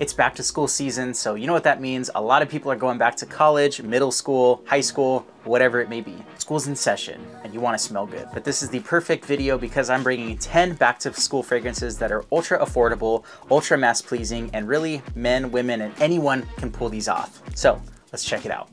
It's back to school season, so you know what that means. A lot of people are going back to college, middle school, high school, whatever it may be. School's in session and you want to smell good. But this is the perfect video because I'm bringing 10 back to school fragrances that are ultra affordable, ultra mass pleasing, and really men, women, and anyone can pull these off. So let's check it out.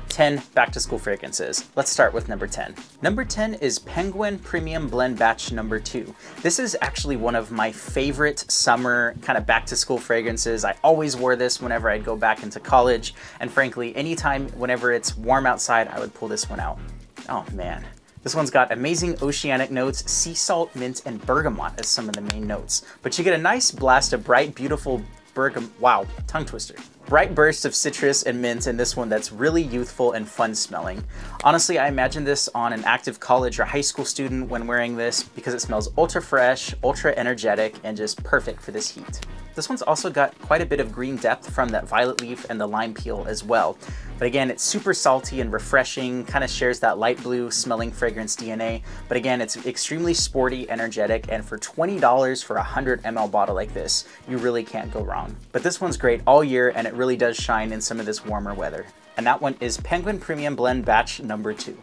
10 back-to-school fragrances. Let's start with number 10. Number 10 is Penguin Premium Blend Batch number 2. This is actually one of my favorite summer kind of back-to-school fragrances. I always wore this whenever I'd go back into college, and frankly, anytime whenever it's warm outside, I would pull this one out. Oh man. This one's got amazing oceanic notes, sea salt, mint, and bergamot as some of the main notes. But you get a nice blast of bright, beautiful wow, tongue twister. Bright bursts of citrus and mint in this one that's really youthful and fun smelling. Honestly, I imagine this on an active college or high school student when wearing this because it smells ultra fresh, ultra energetic, and just perfect for this heat. This one's also got quite a bit of green depth from that violet leaf and the lime peel as well. But again, it's super salty and refreshing, kind of shares that light blue smelling fragrance DNA. But again, it's extremely sporty, energetic, and for $20 for a 100 ml bottle like this, you really can't go wrong. But this one's great all year, and it really does shine in some of this warmer weather. And that one is Penguin Premium Blend Batch number 2.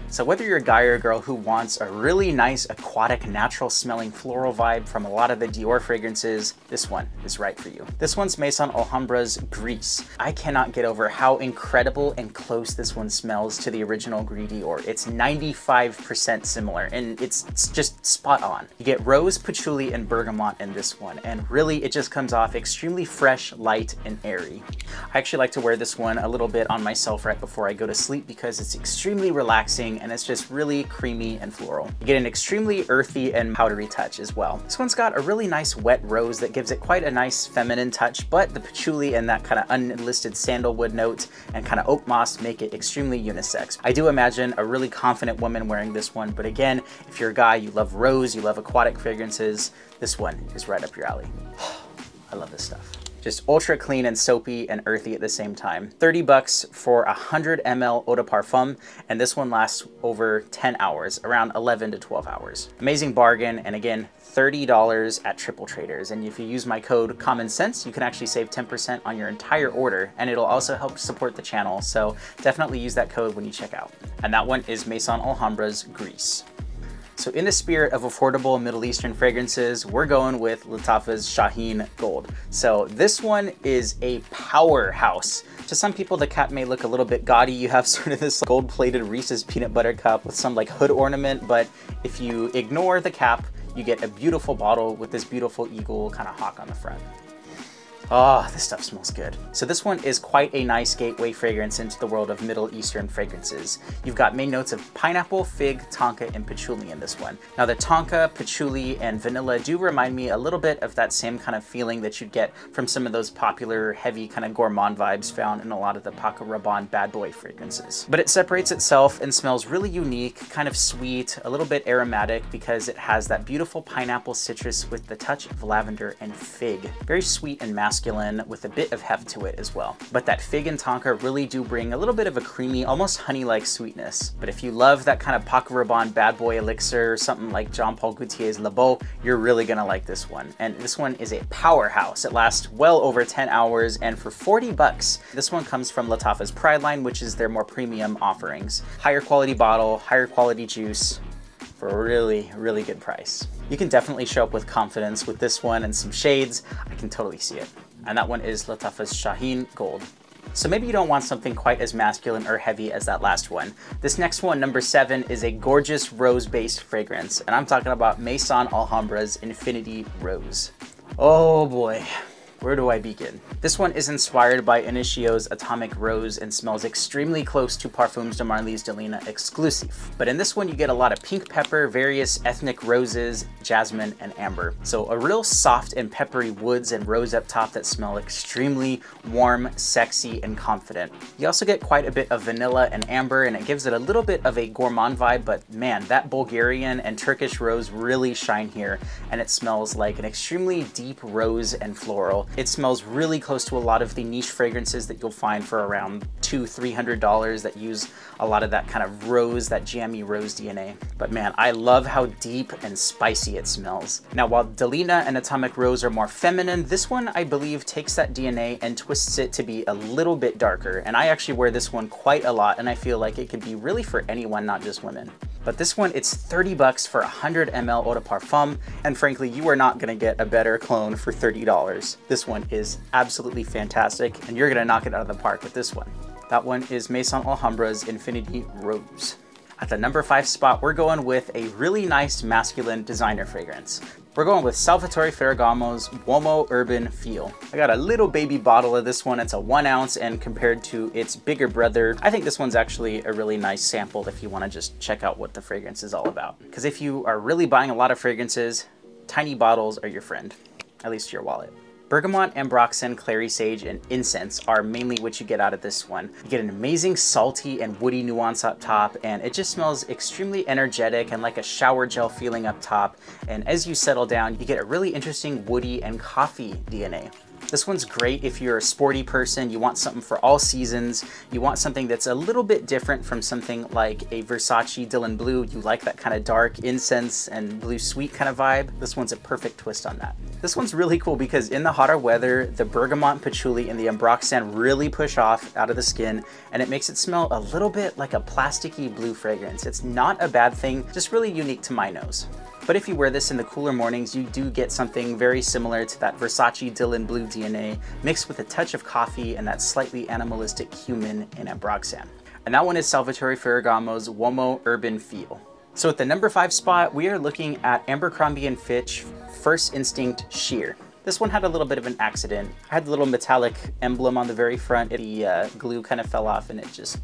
So whether you're a guy or a girl who wants a really nice, aquatic, natural smelling floral vibe from a lot of the Dior fragrances, this one is right for you. This one's Maison Alhambra's Grise. I cannot get over how incredible and close this one smells to the original Gris Dior. It's 95% similar, and it's just spot on. You get rose, patchouli, and bergamot in this one, and really it just comes off extremely fresh, light, and airy. I actually like to wear this one a little bit on myself right before I go to sleep because it's extremely relaxing and it's just really creamy and floral. You get an extremely earthy and powdery touch as well. This one's got a really nice wet rose that gives it quite a nice feminine touch, but the patchouli and that kind of unlisted sandalwood note and kind of oak moss make it extremely unisex. I do imagine a really confident woman wearing this one, but again, if you're a guy, you love rose, you love aquatic fragrances, this one is right up your alley. I love this stuff. Just ultra clean and soapy and earthy at the same time. 30 bucks for a 100 ml eau de parfum, and this one lasts over 10 hours, around 11 to 12 hours. Amazing bargain, and again, $30 at Triple Traders. And if you use my code Common Sense, you can actually save 10% on your entire order, and it'll also help support the channel, so definitely use that code when you check out. And that one is Maison Alhambra's Grise. So in the spirit of affordable Middle Eastern fragrances, we're going with Lattafa's Shaheen Gold. So this one is a powerhouse. To some people, the cap may look a little bit gaudy. You have sort of this gold-plated Reese's peanut butter cup with some like hood ornament, but if you ignore the cap, you get a beautiful bottle with this beautiful eagle kind of hawk on the front. Oh, this stuff smells good. So this one is quite a nice gateway fragrance into the world of Middle Eastern fragrances. You've got main notes of pineapple, fig, tonka, and patchouli in this one. Now the tonka, patchouli, and vanilla do remind me a little bit of that same kind of feeling that you'd get from some of those popular, heavy kind of gourmand vibes found in a lot of the Paco Rabanne bad boy fragrances. But it separates itself and smells really unique, kind of sweet, a little bit aromatic because it has that beautiful pineapple citrus with the touch of lavender and fig. Very sweet and masculine with a bit of heft to it as well. But that fig and tonka really do bring a little bit of a creamy, almost honey-like sweetness. But if you love that kind of Paco Rabanne bad boy elixir, something like Jean-Paul Gaultier's Le Beau, you're really gonna like this one. And this one is a powerhouse. It lasts well over 10 hours, and for 40 bucks, this one comes from Lattafa's Pride line, which is their more premium offerings. Higher quality bottle, higher quality juice, for a really, really good price. You can definitely show up with confidence with this one and some shades. I can totally see it. And that one is Lattafa's Shaheen Gold. So maybe you don't want something quite as masculine or heavy as that last one. This next one, number 7, is a gorgeous rose-based fragrance, and I'm talking about Maison Alhambra's Infiiniti Rose. Oh boy. Where do I begin? This one is inspired by Initio's Atomic Rose and smells extremely close to Parfums de Marly's de Lina exclusive. But in this one, you get a lot of pink pepper, various ethnic roses, jasmine, and amber. So a real soft and peppery woods and rose up top that smell extremely warm, sexy, and confident. You also get quite a bit of vanilla and amber, and it gives it a little bit of a gourmand vibe, but man, that Bulgarian and Turkish rose really shine here, and it smells like an extremely deep rose and floral. It smells really close to a lot of the niche fragrances that you'll find for around $200-300 that use a lot of that kind of rose, that jammy rose DNA. But man, I love how deep and spicy it smells. Now, while Delina and Atomic Rose are more feminine, this one I believe takes that DNA and twists it to be a little bit darker. And I actually wear this one quite a lot, and I feel like it could be really for anyone, not just women. But this one, it's 30 bucks for 100 ml eau de parfum, and frankly, you are not gonna get a better cologne for $30. This one is absolutely fantastic, and you're gonna knock it out of the park with this one. That one is Maison Alhambra's Infiiniti Rose. At the number 5 spot, we're going with a really nice masculine designer fragrance. We're going with Salvatore Ferragamo's Womo Urban Feel. I got a little baby bottle of this one. It's a 1 ounce, and compared to its bigger brother, I think this one's actually a really nice sample if you want to just check out what the fragrance is all about. Because if you are really buying a lot of fragrances, tiny bottles are your friend, at least to your wallet. Bergamot, Ambroxan, Clary Sage, and Incense are mainly what you get out of this one. You get an amazing salty and woody nuance up top, and it just smells extremely energetic and like a shower gel feeling up top. And as you settle down, you get a really interesting woody and coffee DNA. This one's great if you're a sporty person, you want something for all seasons, you want something that's a little bit different from something like a Versace Dylan Blue, you like that kind of dark incense and blue sweet kind of vibe. This one's a perfect twist on that. This one's really cool because in the hotter weather, the bergamot, patchouli, and the ambroxan really push off out of the skin, and it makes it smell a little bit like a plasticky blue fragrance. It's not a bad thing, just really unique to my nose. But if you wear this in the cooler mornings, you do get something very similar to that Versace Dylan Blue DNA, mixed with a touch of coffee and that slightly animalistic cumin and ambroxan. And that one is Salvatore Ferragamo's Womo Urban Feel. So at the number 5 spot, we are looking at Abercrombie and Fitch First Instinct Sheer. This one had a little bit of an accident. I had the little metallic emblem on the very front. The glue kind of fell off and it just,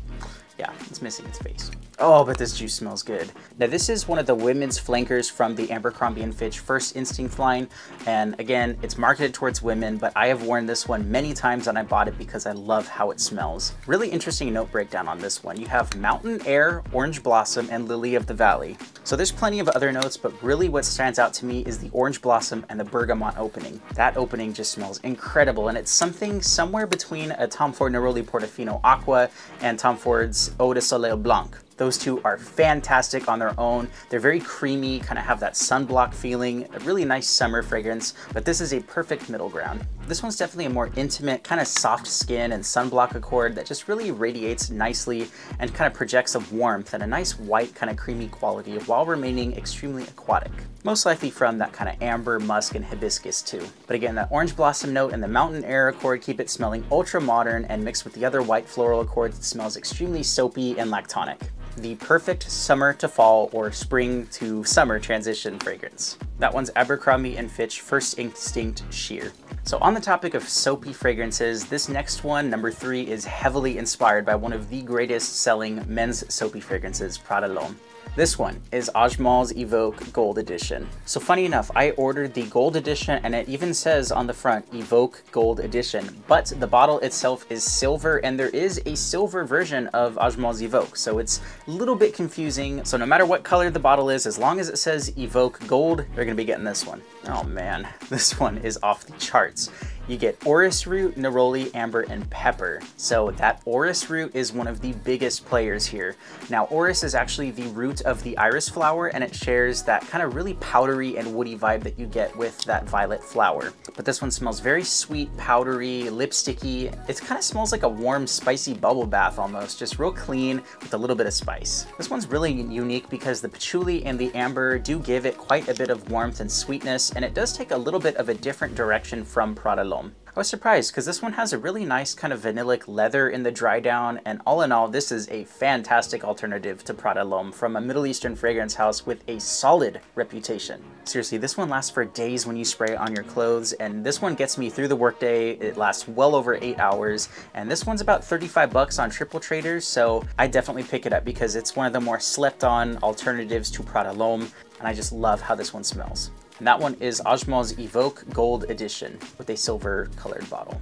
yeah, it's missing its face. Oh, but this juice smells good. Now this is one of the women's flankers from the Abercrombie & Fitch First Instinct line. And again, it's marketed towards women, but I have worn this one many times and I bought it because I love how it smells. Really interesting note breakdown on this one. You have Mountain Air, Orange Blossom, and Lily of the Valley. So there's plenty of other notes, but really what stands out to me is the Orange Blossom and the Bergamot opening. That opening just smells incredible, and it's something somewhere between a Tom Ford Neroli Portofino Aqua and Tom Ford's Eau de Soleil Blanc. Those two are fantastic on their own. They're very creamy, kind of have that sunblock feeling, a really nice summer fragrance, but this is a perfect middle ground. This one's definitely a more intimate, kind of soft skin and sunblock accord that just really radiates nicely and kind of projects a warmth and a nice white kind of creamy quality while remaining extremely aquatic. Most likely from that kind of amber, musk, and hibiscus too. But again, that orange blossom note and the mountain air accord keep it smelling ultra modern, and mixed with the other white floral accords, it smells extremely soapy and lactonic. The perfect summer to fall or spring to summer transition fragrance. That one's Abercrombie & Fitch First Instinct Sheer. So on the topic of soapy fragrances, this next one, number 3, is heavily inspired by one of the greatest selling men's soapy fragrances, Prada L'Homme. This one is Ajmal's Evoke Gold Edition. So funny enough, I ordered the Gold Edition and it even says on the front, Evoke Gold Edition, but the bottle itself is silver and there is a silver version of Ajmal's Evoke. So it's a little bit confusing. So no matter what color the bottle is, as long as it says Evoke Gold, you're gonna be getting this one. Oh man, this one is off the charts. You get orris root, neroli, amber, and pepper. So that orris root is one of the biggest players here. Now, orris is actually the root of the iris flower, and it shares that kind of really powdery and woody vibe that you get with that violet flower. But this one smells very sweet, powdery, lipsticky. It kind of smells like a warm, spicy bubble bath almost, just real clean with a little bit of spice. This one's really unique because the patchouli and the amber do give it quite a bit of warmth and sweetness, and it does take a little bit of a different direction from Prada L'Homme. I was surprised because this one has a really nice kind of vanillic leather in the dry down, and all in all, this is a fantastic alternative to Prada L'Homme from a Middle Eastern fragrance house with a solid reputation. Seriously, this one lasts for days when you spray it on your clothes, and this one gets me through the workday. It lasts well over 8 hours, and this one's about 35 bucks on Triple Traders, so I definitely pick it up because it's one of the more slept on alternatives to Prada L'Homme, and I just love how this one smells. And that one is Ajmal's Evoke Gold Edition with a silver colored bottle.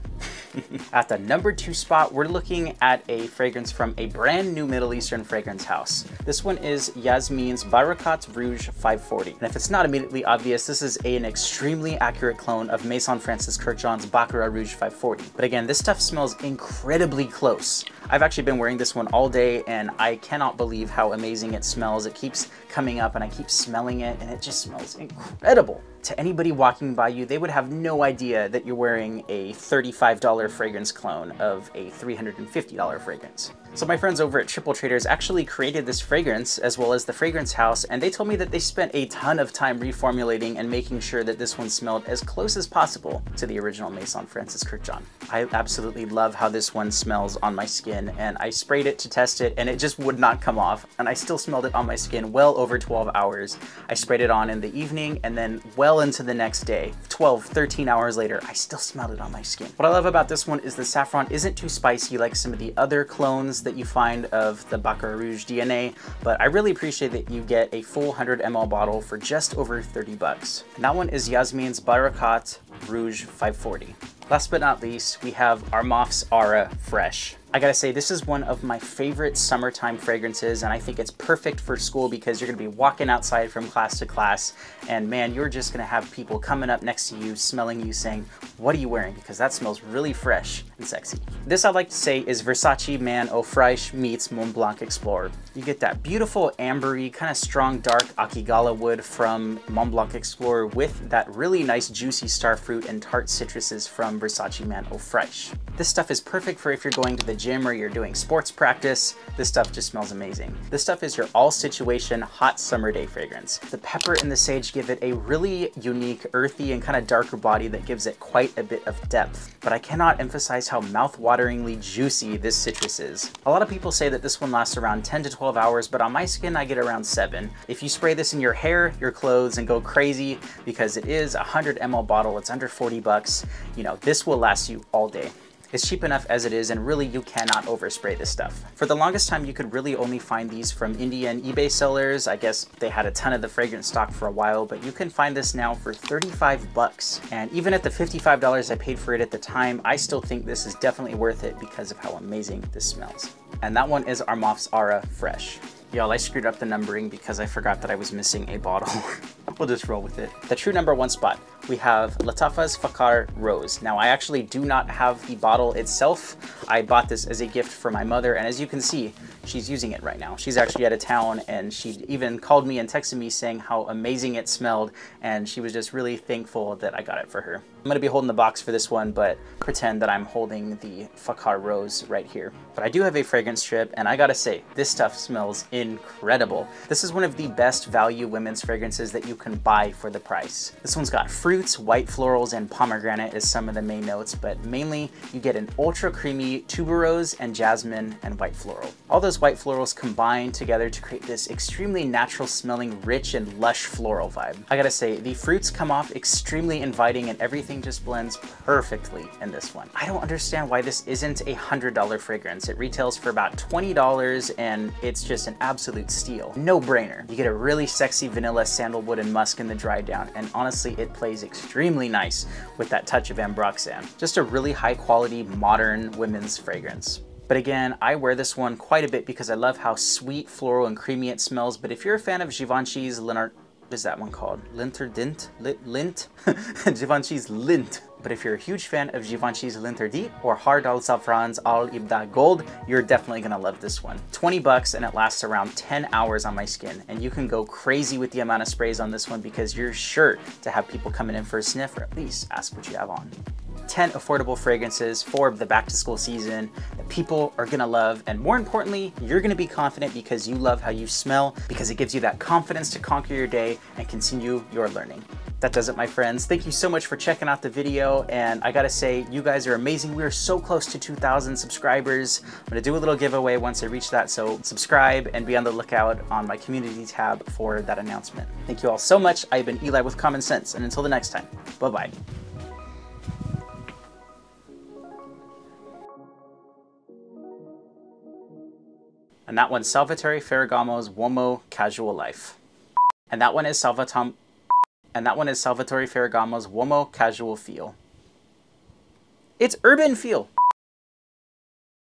At the number 2 spot, we're looking at a fragrance from a brand new Middle Eastern fragrance house. This one is Yasmeen Barackat Rouge 540. And if it's not immediately obvious, this is an extremely accurate clone of Maison Francis Kurkdjian's Baccarat Rouge 540. But again, this stuff smells incredibly close. I've actually been wearing this one all day and I cannot believe how amazing it smells. It keeps coming up and I keep smelling it and it just smells incredible. To anybody walking by you, they would have no idea that you're wearing a $35 fragrance clone of a $350 fragrance. So my friends over at Triple Traders actually created this fragrance as well as the fragrance house, and they told me that they spent a ton of time reformulating and making sure that this one smelled as close as possible to the original Maison Francis Kurkdjian. I absolutely love how this one smells on my skin, and I sprayed it to test it and it just would not come off, and I still smelled it on my skin well over 12 hours. I sprayed it on in the evening and then well into the next day, 12, 13 hours later, I still smelled it on my skin. What I love about this one is the saffron isn't too spicy like some of the other clones that you find of the Baccarat Rouge DNA, but I really appreciate that you get a full 100 ml bottle for just over 30 bucks. And that one is Yasmeen Barackat Rouge 540. Last but not least, we have Armaf's Aura Fresh. I gotta say, this is one of my favorite summertime fragrances, and I think it's perfect for school because you're gonna be walking outside from class to class, and man, you're just gonna have people coming up next to you, smelling you, saying, what are you wearing? Because that smells really fresh and sexy. This, I'd like to say, is Versace Man Eau Fresh meets Mont Blanc Explorer. You get that beautiful ambery, kind of strong, dark Akigala wood from Mont Blanc Explorer with that really nice juicy starfruit and tart citruses from Versace Man Eau Fresh. This stuff is perfect for if you're going to the gym or you're doing sports practice. This stuff just smells amazing. This stuff is your all situation hot summer day fragrance. The pepper and the sage give it a really unique, earthy and kind of darker body that gives it quite a bit of depth. But I cannot emphasize how mouth-wateringly juicy this citrus is. A lot of people say that this one lasts around 10 to 12 hours, but on my skin I get around 7. If you spray this in your hair, your clothes, and go crazy, because it is a 100 ml bottle, it's under 40 bucks, you know, this will last you all day. It's cheap enough as it is, and really you cannot overspray this stuff. For the longest time, you could really only find these from Indian eBay sellers. I guess they had a ton of the fragrance stock for a while, but you can find this now for 35 bucks. And even at the $55 I paid for it at the time, I still think this is definitely worth it because of how amazing this smells. And that one is Armaf's Aura Fresh. Y'all, I screwed up the numbering because I forgot that I was missing a bottle. We'll just roll with it. The true number 1 spot, we have Lattafa's Fakar Rose. Now, I actually do not have the bottle itself. I bought this as a gift for my mother, and as you can see, she's using it right now. She's actually out of town, and she even called me and texted me saying how amazing it smelled, and she was just really thankful that I got it for her. I'm gonna be holding the box for this one, but pretend that I'm holding the Fakar Rose right here. But I do have a fragrance strip, and I gotta say, this stuff smells incredible. This is one of the best value women's fragrances that you can buy for the price. This one's got fruits, white florals, and pomegranate as some of the main notes, but mainly you get an ultra creamy tuberose and jasmine and white floral. All those white florals combine together to create this extremely natural smelling, rich and lush floral vibe. I gotta say, the fruits come off extremely inviting and everything just blends perfectly in this one. I don't understand why this isn't a $100 fragrance. It retails for about $20 and it's just an absolute steal. No brainer. You get a really sexy vanilla, sandalwood, and musk in the dry down, and honestly it plays extremely nice with that touch of ambroxan. Just a really high quality modern women's fragrance. But again, I wear this one quite a bit because I love how sweet, floral, and creamy it smells. But if you're a fan of Givenchy's what is that one called? Linterdint? Lint? Givenchy's Lint. But if you're a huge fan of Givenchy's L'Interdit or Hard Al Safran's Al Ibda Gold, you're definitely gonna love this one. 20 bucks and it lasts around 10 hours on my skin. And you can go crazy with the amount of sprays on this one because you're sure to have people coming in for a sniff or at least ask what you have on. 10 affordable fragrances for the back to school season that people are gonna love, and more importantly, you're gonna be confident because you love how you smell, because it gives you that confidence to conquer your day and continue your learning. That does it, my friends. Thank you so much for checking out the video, and I gotta say, you guys are amazing. We are so close to 2,000 subscribers. I'm gonna do a little giveaway once I reach that, so subscribe and be on the lookout on my community tab for that announcement. Thank you all so much. I've been Eli with Common Sense, and until the next time, bye-bye. And that one's Salvatore Ferragamo's Womo Casual Life. And that one is Salvatore. and that one is Salvatore Ferragamo's Uomo Casual Feel. It's urban feel.